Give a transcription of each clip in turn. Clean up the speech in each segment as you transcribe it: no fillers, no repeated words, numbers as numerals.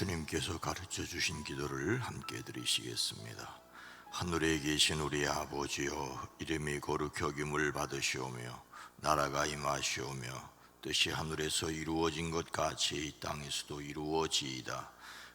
주님께서 가르쳐 주신 기도를 함께 드리시겠습니다. 하늘에 계신 우리 아버지여, 이름이 거룩히 여김을 받으시오며 나라가 임하시오며 뜻이 하늘에서 이루어진 것 같이 이 땅에서도 이루어지이다.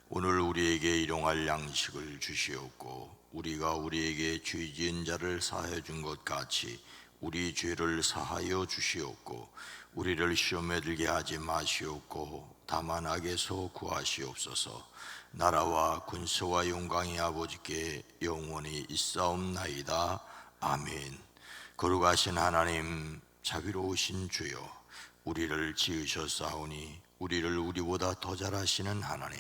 오늘 우리에게 일용할 양식을 주시옵고 우리가 우리에게 죄 지은 자를 사하여 준 것 같이 우리 죄를 사하여 주시옵고 우리를 시험에 들게 하지 마시옵고 다만 악에서 구하시옵소서. 나라와 군수와 영광이 아버지께 영원히 있사옵나이다. 아멘. 거룩하신 하나님, 자비로우신 주여, 우리를 지으셨사오니 우리를 우리보다 더 잘하시는 하나님,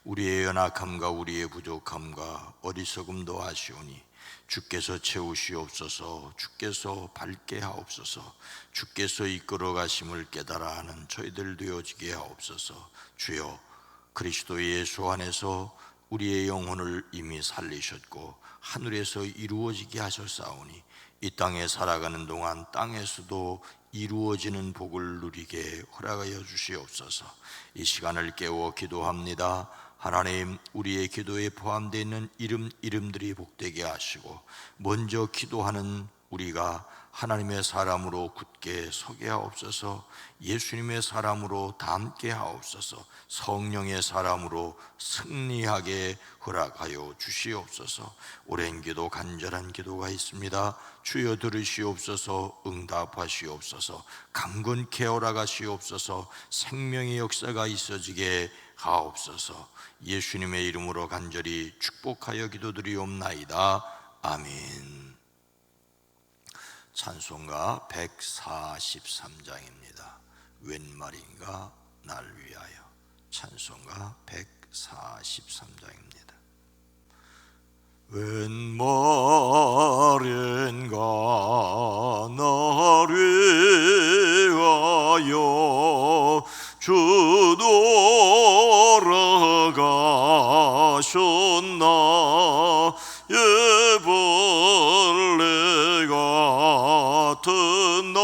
우리의 연약함과 우리의 부족함과 어리석음도 아시오니 주께서 채우시옵소서. 주께서 밝게 하옵소서. 주께서 이끌어 가심을 깨달아 하는 저희들 되어지게 하옵소서. 주여, 그리스도 예수 안에서 우리의 영혼을 이미 살리셨고 하늘에서 이루어지게 하셨사오니 이 땅에 살아가는 동안 땅에서도 이루어지는 복을 누리게 허락하여 주시옵소서. 이 시간을 깨워 기도합니다. 하나님, 우리의 기도에 포함되어 있는 이름들이 복되게 하시고 먼저 기도하는 우리가 하나님의 사람으로 굳게 서게 하옵소서. 예수님의 사람으로 닮게 하옵소서. 성령의 사람으로 승리하게 허락하여 주시옵소서. 오랜 기도, 간절한 기도가 있습니다. 주여 들으시옵소서. 응답하시옵소서. 강건케 허락하시옵소서. 생명의 역사가 있어지게 하옵소서. 예수님의 이름으로 간절히 축복하여 기도드리옵나이다. 아멘. 찬송가 143장입니다. 웬 말인가 날 위하여. 찬송가 143장입니다. 웬 말인가 날 위하여 주 돌아가셨나. 예벌레 같은 날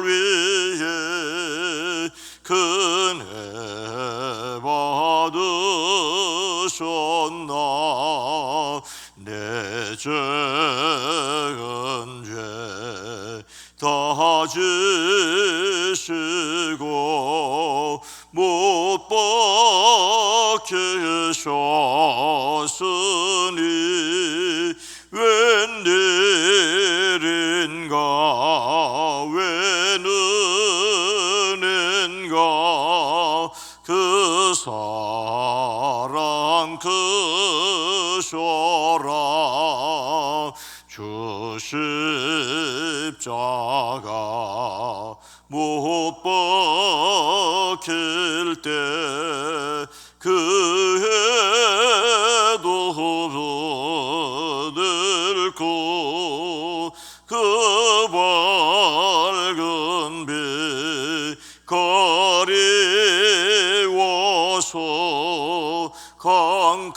위해 큰 애 받으셨나. 내 죄은 죄 다 지시고 못 박히셨으니 웬일인가 웬 은혜인가 그 사랑 크셔라. 주 십자가 못 박힐 때 그 해도 늙고 그 밝은 빛 가리워서 캄캄케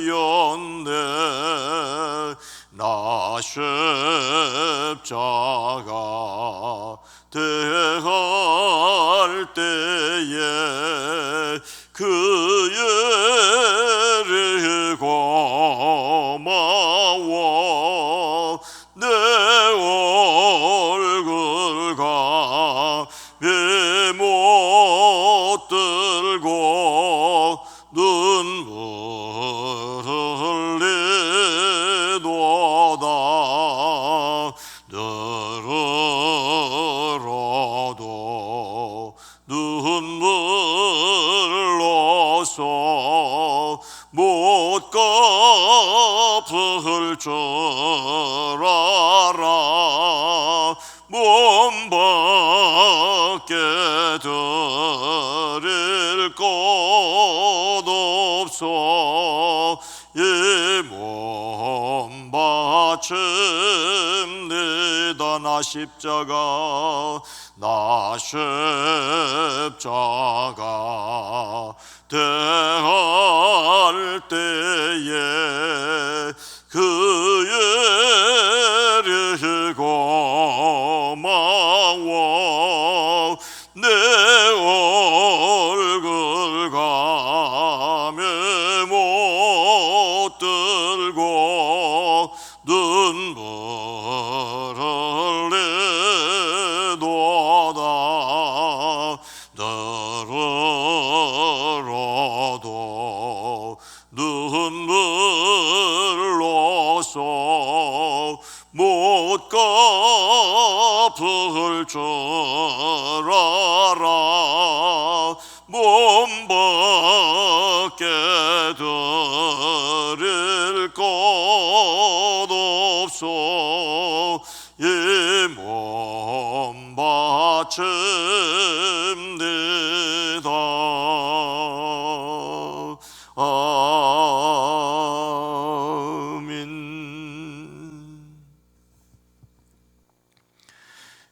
되었네. 나 십자가 대할 때에 그 예리고마워. 내 얼굴과 못 들고 눈물 흘리도다. 들으러도 눈물로서 못 갚을 줄 알아. 몸 밖에 드릴 것 없어. 이 몸 바칩니다. 나 십자가 대할 때에 그 예리고마워. 내 못 갚을 줄 알아. 몸밖에 드릴 것 없소. 이 몸 바칩니다. 아멘.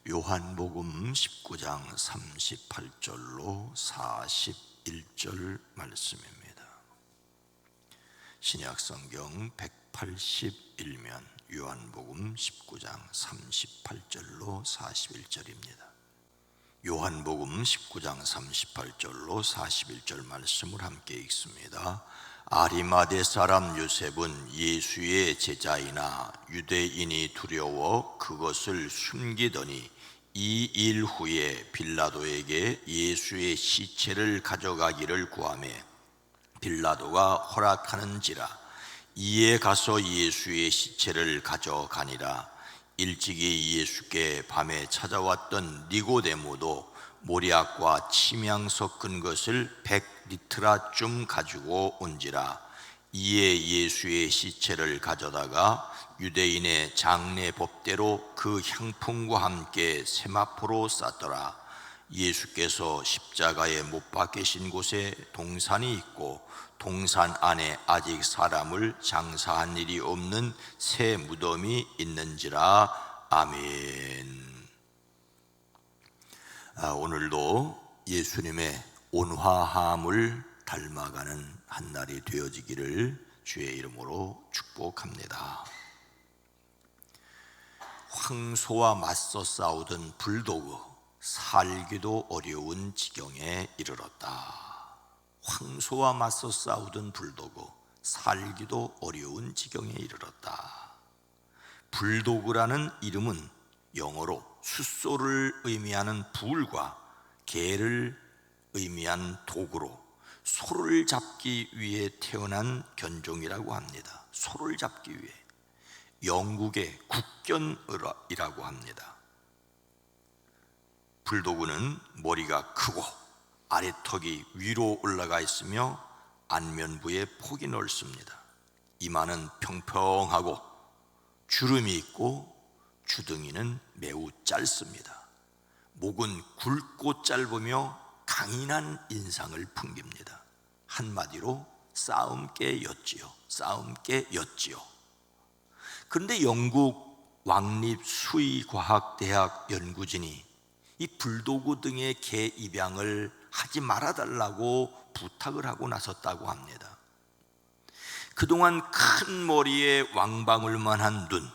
요한복음 19장 38절로 41절 말씀입니다. 신약성경 181면 요한복음 19장 38절로 41절입니다. 요한복음 19장 38절로 41절 말씀을 함께 읽습니다. 아리마대 사람 요셉은 예수의 제자이나 유대인이 두려워 그것을 숨기더니 이 일 후에 빌라도에게 예수의 시체를 가져가기를 구하매 빌라도가 허락하는지라. 이에 가서 예수의 시체를 가져가니라. 일찍이 예수께 밤에 찾아왔던 니고데모도 모략과 침향 섞은 것을 100리트라쯤 가지고 온지라. 이에 예수의 시체를 가져다가 유대인의 장례 법대로 그 향품과 함께 세마포로 쌌더라. 예수께서 십자가에 못 박히신 곳에 동산이 있고 동산 안에 아직 사람을 장사한 일이 없는 새 무덤이 있는지라. 아멘. 오늘도 예수님의 온화함을 닮아가는 한 날이 되어지기를 주의 이름으로 축복합니다. 황소와 맞서 싸우던 불도그, 살기도 어려운 지경에 이르렀다. 황소와 맞서 싸우던 불도그, 살기도 어려운 지경에 이르렀다. 불도그라는 이름은 영어로 숫소를 의미하는 불과 개를 의미한 도구로 소를 잡기 위해 태어난 견종이라고 합니다. 소를 잡기 위해. 영국의 국견이라고 합니다. 불도그는 머리가 크고 아래턱이 위로 올라가 있으며 안면부에 폭이 넓습니다. 이마는 평평하고 주름이 있고 주둥이는 매우 짧습니다. 목은 굵고 짧으며 강인한 인상을 풍깁니다. 한마디로 싸움개였지요. 싸움개였지요. 그런데 영국 왕립 수의과학대학 연구진이 이 불도그 등의 개 입양을 하지 말아달라고 부탁을 하고 나섰다고 합니다. 그동안 큰 머리에 왕방울만한 눈,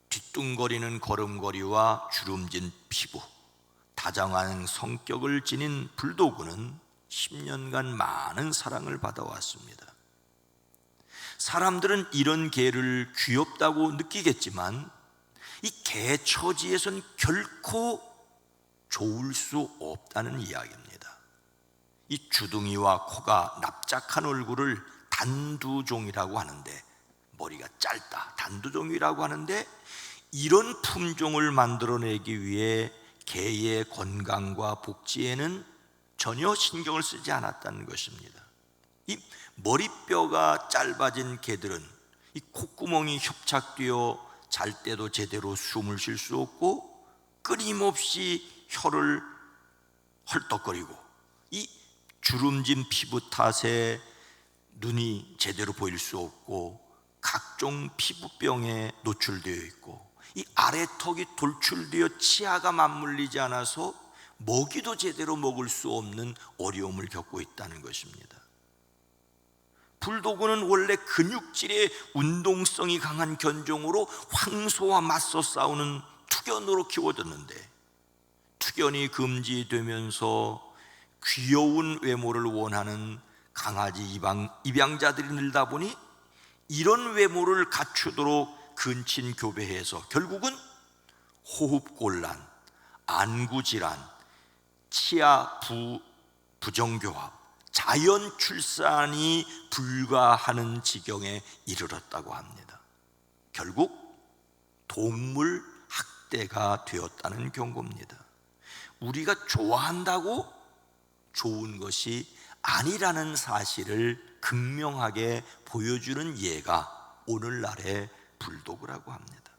뒤뚱거리는 걸음걸이와 주름진 피부, 다정한 성격을 지닌 불도그는 10년간 많은 사랑을 받아왔습니다. 사람들은 이런 개를 귀엽다고 느끼겠지만 이 개 처지에선 결코 좋을 수 없다는 이야기입니다. 이 주둥이와 코가 납작한 얼굴을 단두종이라고 하는데, 머리가 짧다, 단두종이라고 하는데, 이런 품종을 만들어내기 위해 개의 건강과 복지에는 전혀 신경을 쓰지 않았다는 것입니다. 이 머리뼈가 짧아진 개들은 이 콧구멍이 협착되어 잘 때도 제대로 숨을 쉴 수 없고 끊임없이 혀를 헐떡거리고, 이 주름진 피부 탓에 눈이 제대로 보일 수 없고 각종 피부병에 노출되어 있고, 이 아래턱이 돌출되어 치아가 맞물리지 않아서 먹이도 제대로 먹을 수 없는 어려움을 겪고 있다는 것입니다. 불도그는 원래 근육질의 운동성이 강한 견종으로 황소와 맞서 싸우는 투견으로 키워졌는데, 투견이 금지되면서 귀여운 외모를 원하는 강아지 입양자들이 늘다 보니 이런 외모를 갖추도록 근친 교배해서 결국은 호흡곤란, 안구질환, 치아 부정교합, 자연 출산이 불가하는 지경에 이르렀다고 합니다. 결국 동물 학대가 되었다는 경고입니다. 우리가 좋아한다고 좋은 것이 아니라는 사실을 극명하게 보여주는 예가 오늘날의 불도그라고 합니다.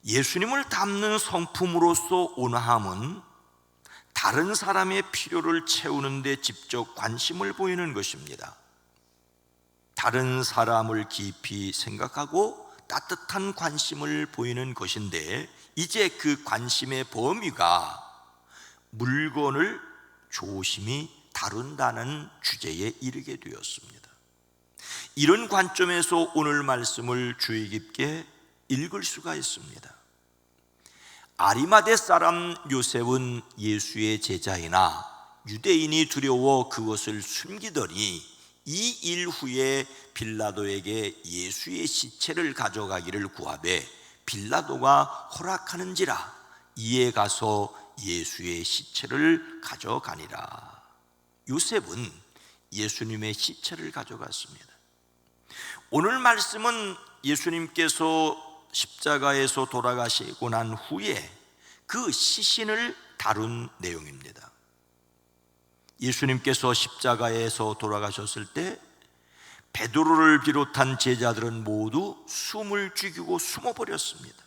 예수님을 닮는 성품으로서 온화함은 다른 사람의 필요를 채우는 데 직접 관심을 보이는 것입니다. 다른 사람을 깊이 생각하고 따뜻한 관심을 보이는 것인데, 이제 그 관심의 범위가 물건을 조심히 다룬다는 주제에 이르게 되었습니다. 이런 관점에서 오늘 말씀을 주의 깊게 읽을 수가 있습니다. 아리마대 사람 요셉은 예수의 제자이나 유대인이 두려워 그것을 숨기더니 이 일 후에 빌라도에게 예수의 시체를 가져가기를 구하되 빌라도가 허락하는지라 이에 가서 예수의 시체를 가져가니라. 요셉은 예수님의 시체를 가져갔습니다. 오늘 말씀은 예수님께서 십자가에서 돌아가시고 난 후에 그 시신을 다룬 내용입니다. 예수님께서 십자가에서 돌아가셨을 때 베드로를 비롯한 제자들은 모두 숨을 죽이고 숨어버렸습니다.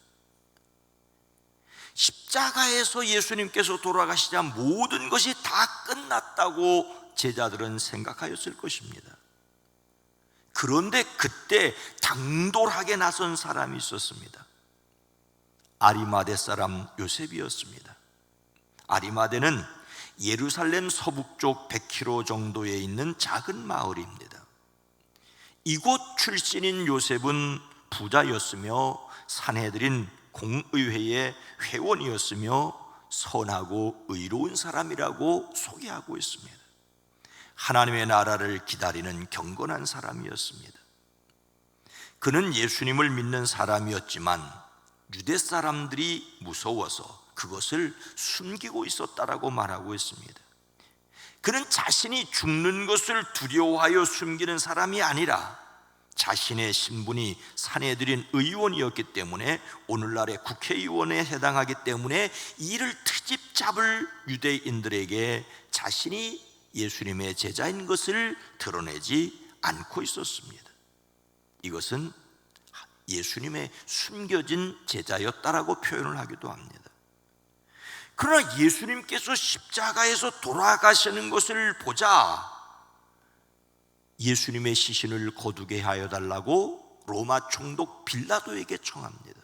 십자가에서 예수님께서 돌아가시자 모든 것이 다 끝났다고 제자들은 생각하였을 것입니다. 그런데 그때 당돌하게 나선 사람이 있었습니다. 아리마대 사람 요셉이었습니다. 아리마대는 예루살렘 서북쪽 100km 정도에 있는 작은 마을입니다. 이곳 출신인 요셉은 부자였으며 산헤드린 공의회의 회원이었으며 선하고 의로운 사람이라고 소개하고 있습니다. 하나님의 나라를 기다리는 경건한 사람이었습니다. 그는 예수님을 믿는 사람이었지만 유대 사람들이 무서워서 그것을 숨기고 있었다라고 말하고 있습니다. 그는 자신이 죽는 것을 두려워하여 숨기는 사람이 아니라 자신의 신분이 산헤드린 의원이었기 때문에, 오늘날의 국회의원에 해당하기 때문에 이를 트집 잡을 유대인들에게 자신이 예수님의 제자인 것을 드러내지 않고 있었습니다. 이것은 예수님의 숨겨진 제자였다라고 표현을 하기도 합니다. 그러나 예수님께서 십자가에서 돌아가시는 것을 보자 예수님의 시신을 거두게 하여 달라고 로마 총독 빌라도에게 청합니다.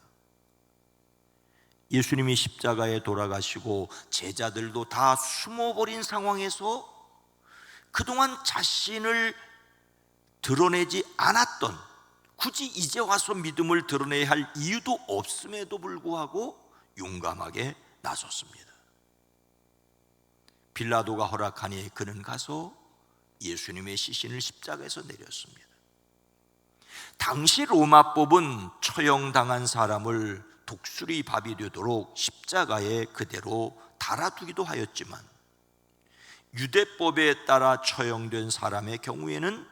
예수님이 십자가에 돌아가시고 제자들도 다 숨어버린 상황에서 그동안 자신을 드러내지 않았던, 굳이 이제 와서 믿음을 드러내야 할 이유도 없음에도 불구하고 용감하게 나섰습니다. 빌라도가 허락하니 그는 가서 예수님의 시신을 십자가에서 내렸습니다. 당시 로마법은 처형당한 사람을 독수리 밥이 되도록 십자가에 그대로 달아두기도 하였지만, 유대법에 따라 처형된 사람의 경우에는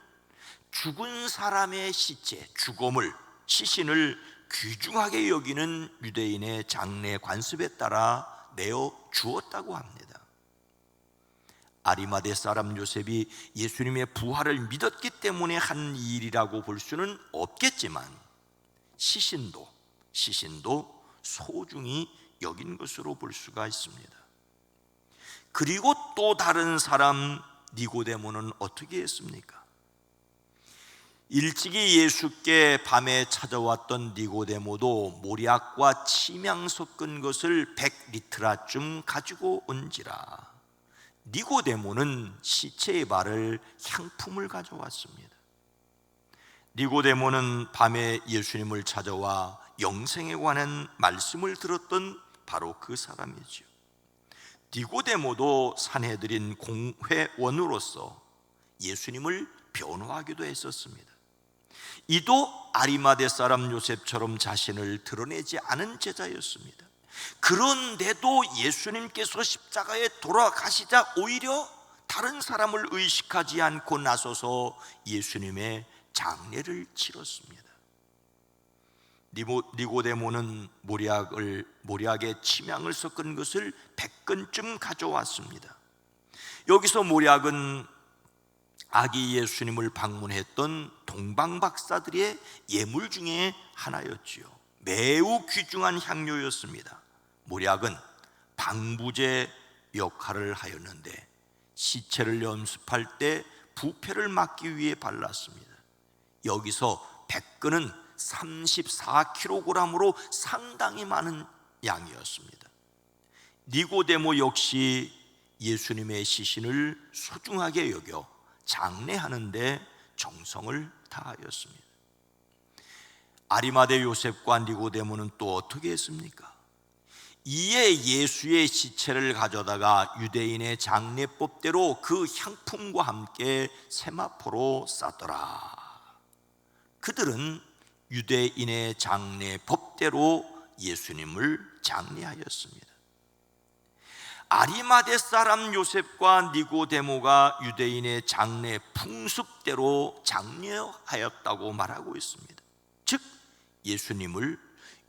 죽은 사람의 시체, 죽음을, 시신을 귀중하게 여기는 유대인의 장례 관습에 따라 내어 주었다고 합니다. 아리마대 사람 요셉이 예수님의 부활을 믿었기 때문에 한 일이라고 볼 수는 없겠지만 시신도 소중히 여긴 것으로 볼 수가 있습니다. 그리고 또 다른 사람 니고데모는 어떻게 했습니까? 일찍이 예수께 밤에 찾아왔던 니고데모도 모략과 침향 섞은 것을 100리트라쯤 가지고 온지라 니고데모는 시체의 발을 향품을 가져왔습니다. 니고데모는 밤에 예수님을 찾아와 영생에 관한 말씀을 들었던 바로 그 사람이죠. 니고데모도 산헤드린 공회원으로서 예수님을 변호하기도 했었습니다. 이도 아리마대 사람 요셉처럼 자신을 드러내지 않은 제자였습니다. 그런데도 예수님께서 십자가에 돌아가시자 오히려 다른 사람을 의식하지 않고 나서서 예수님의 장례를 치렀습니다. 니고데모는 모략에 침향을 섞은 것을 100근쯤 가져왔습니다. 여기서 모략은 아기 예수님을 방문했던 동방박사들의 예물 중에 하나였지요. 매우 귀중한 향료였습니다. 모략은 방부제 역할을 하였는데 시체를 연습할 때 부패를 막기 위해 발랐습니다. 여기서 100근은 34kg으로 상당히 많은 양이었습니다. 니고데모 역시 예수님의 시신을 소중하게 여겨 장례하는데 정성을 다하였습니다. 아리마대 요셉과 니고데모는 또 어떻게 했습니까? 이에 예수의 시체를 가져다가 유대인의 장례법대로 그 향품과 함께 세마포로 쌌더라. 그들은 유대인의 장례법대로 예수님을 장례하였습니다. 아리마대 사람 요셉과 니고데모가 유대인의 장례 풍습대로 장례하였다고 말하고 있습니다. 즉 예수님을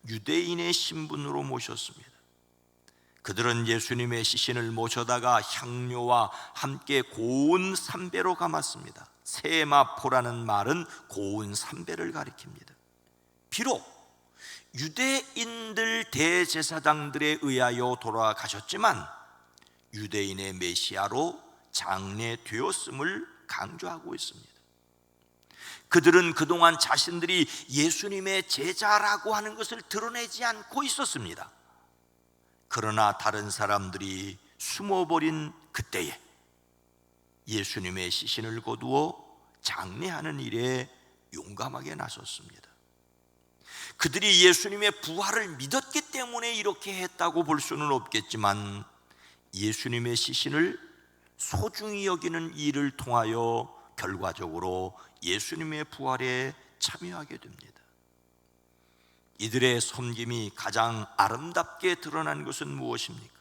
유대인의 신분으로 모셨습니다. 그들은 예수님의 시신을 모셔다가 향료와 함께 고운 삼배로 감았습니다. 세마포라는 말은 고운 삼배를 가리킵니다. 비록 유대인들 대제사장들에 의하여 돌아가셨지만 유대인의 메시아로 장례되었음을 강조하고 있습니다. 그들은 그동안 자신들이 예수님의 제자라고 하는 것을 드러내지 않고 있었습니다. 그러나 다른 사람들이 숨어버린 그때에 예수님의 시신을 거두어 장례하는 일에 용감하게 나섰습니다. 그들이 예수님의 부활을 믿었기 때문에 이렇게 했다고 볼 수는 없겠지만 예수님의 시신을 소중히 여기는 일을 통하여 결과적으로 예수님의 부활에 참여하게 됩니다. 이들의 섬김이 가장 아름답게 드러난 것은 무엇입니까?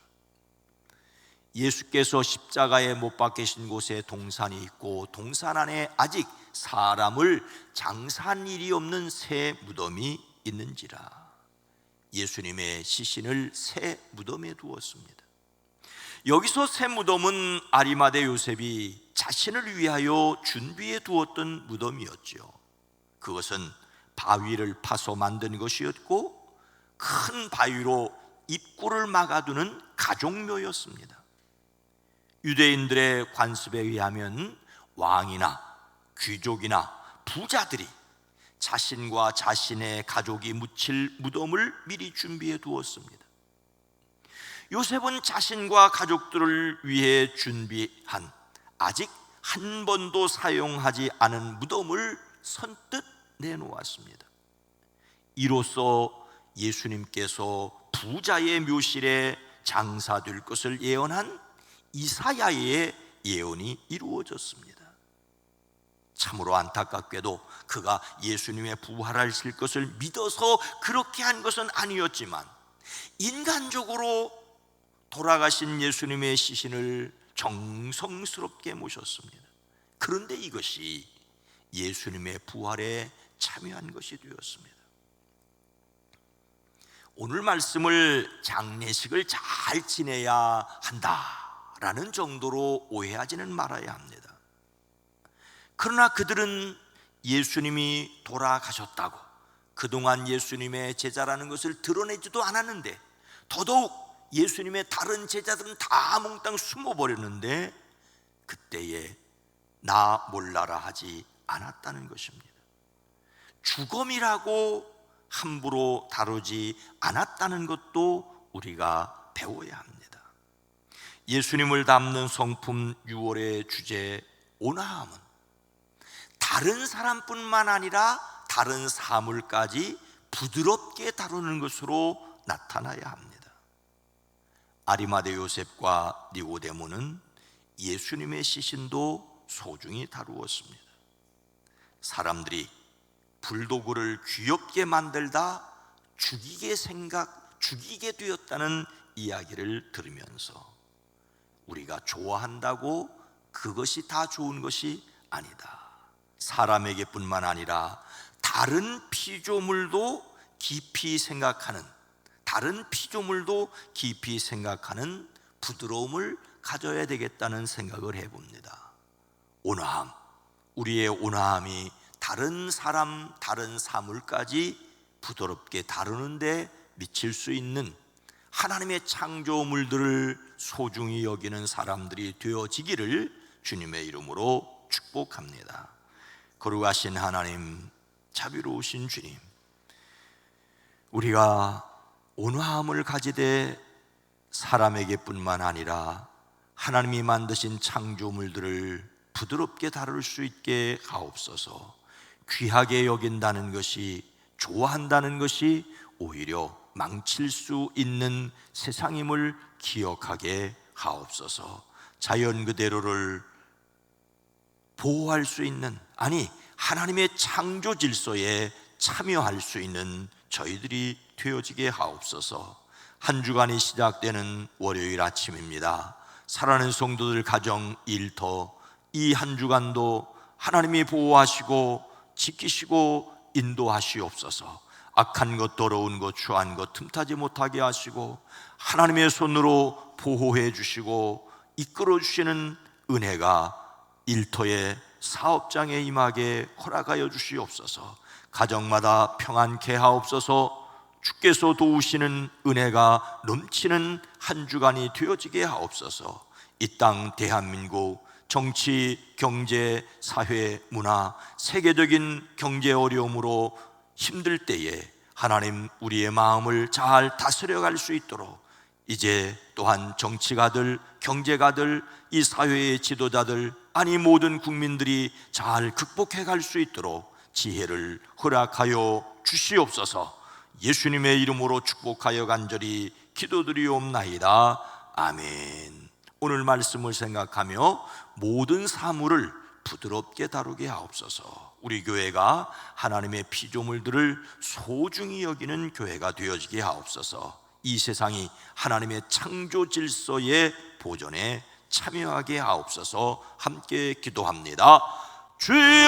예수께서 십자가에 못 박히신 곳에 동산이 있고 동산 안에 아직 사람을 장사한 일이 없는 새 무덤이 있는지라 예수님의 시신을 새 무덤에 두었습니다. 여기서 새 무덤은 아리마대 요셉이 자신을 위하여 준비해 두었던 무덤이었죠. 그것은 바위를 파서 만든 것이었고 큰 바위로 입구를 막아두는 가족묘였습니다. 유대인들의 관습에 의하면 왕이나 귀족이나 부자들이 자신과 자신의 가족이 묻힐 무덤을 미리 준비해 두었습니다. 요셉은 자신과 가족들을 위해 준비한 아직 한 번도 사용하지 않은 무덤을 선뜻 내놓았습니다. 이로써 예수님께서 부자의 묘실에 장사될 것을 예언한 이사야의 예언이 이루어졌습니다. 참으로 안타깝게도 그가 예수님의 부활하실 것을 믿어서 그렇게 한 것은 아니었지만 인간적으로 돌아가신 예수님의 시신을 정성스럽게 모셨습니다. 그런데 이것이 예수님의 부활에 참여한 것이 되었습니다. 오늘 말씀을 장례식을 잘 지내야 한다라는 정도로 오해하지는 말아야 합니다. 그러나 그들은 예수님이 돌아가셨다고 그동안 예수님의 제자라는 것을 드러내지도 않았는데 더더욱 예수님의 다른 제자들은 다 몽땅 숨어버렸는데 그때에 나 몰라라 하지 않았다는 것입니다. 죽음이라고 함부로 다루지 않았다는 것도 우리가 배워야 합니다. 예수님을 담는 성품 6월의 주제 온화함은 다른 사람뿐만 아니라 다른 사물까지 부드럽게 다루는 것으로 나타나야 합니다. 아리마대 요셉과 니고데모는 예수님의 시신도 소중히 다루었습니다. 사람들이 불도구를 귀엽게 만들다 죽이게 되었다는 이야기를 들으면서 우리가 좋아한다고 그것이 다 좋은 것이 아니다. 사람에게뿐만 아니라 다른 피조물도 깊이 생각하는, 다른 피조물도 깊이 생각하는 부드러움을 가져야 되겠다는 생각을 해봅니다. 온화함, 우리의 온화함이 다른 사람, 다른 사물까지 부드럽게 다루는데 미칠 수 있는 하나님의 창조물들을 소중히 여기는 사람들이 되어지기를 주님의 이름으로 축복합니다. 거룩하신 하나님, 자비로우신 주님, 우리가 온화함을 가지되 사람에게 뿐만 아니라 하나님이 만드신 창조물들을 부드럽게 다룰 수 있게 하옵소서. 귀하게 여긴다는 것이, 좋아한다는 것이 오히려 망칠 수 있는 세상임을 기억하게 하옵소서. 자연 그대로를 보호할 수 있는, 아니 하나님의 창조 질서에 참여할 수 있는 저희들이 되어지게 하옵소서. 한 주간이 시작되는 월요일 아침입니다. 사랑하는 성도들 가정 일터, 이 한 주간도 하나님이 보호하시고 지키시고 인도하시옵소서. 악한 것, 더러운 것, 추한 것 틈타지 못하게 하시고 하나님의 손으로 보호해 주시고 이끌어 주시는 은혜가 일터의 사업장에 임하게 허락하여 주시옵소서. 가정마다 평안케 하옵소서. 주께서 도우시는 은혜가 넘치는 한 주간이 되어지게 하옵소서. 이 땅 대한민국 정치, 경제, 사회, 문화, 세계적인 경제 어려움으로 힘들 때에 하나님, 우리의 마음을 잘 다스려갈 수 있도록 이제 또한 정치가들, 경제가들, 이 사회의 지도자들, 아니 모든 국민들이 잘 극복해 갈 수 있도록 지혜를 허락하여 주시옵소서. 예수님의 이름으로 축복하여 간절히 기도드리옵나이다. 아멘. 오늘 말씀을 생각하며 모든 사물을 부드럽게 다루게 하옵소서. 우리 교회가 하나님의 피조물들을 소중히 여기는 교회가 되어지게 하옵소서. 이 세상이 하나님의 창조 질서의 보존에 참여하게 하옵소서. 함께 기도합니다. 주여!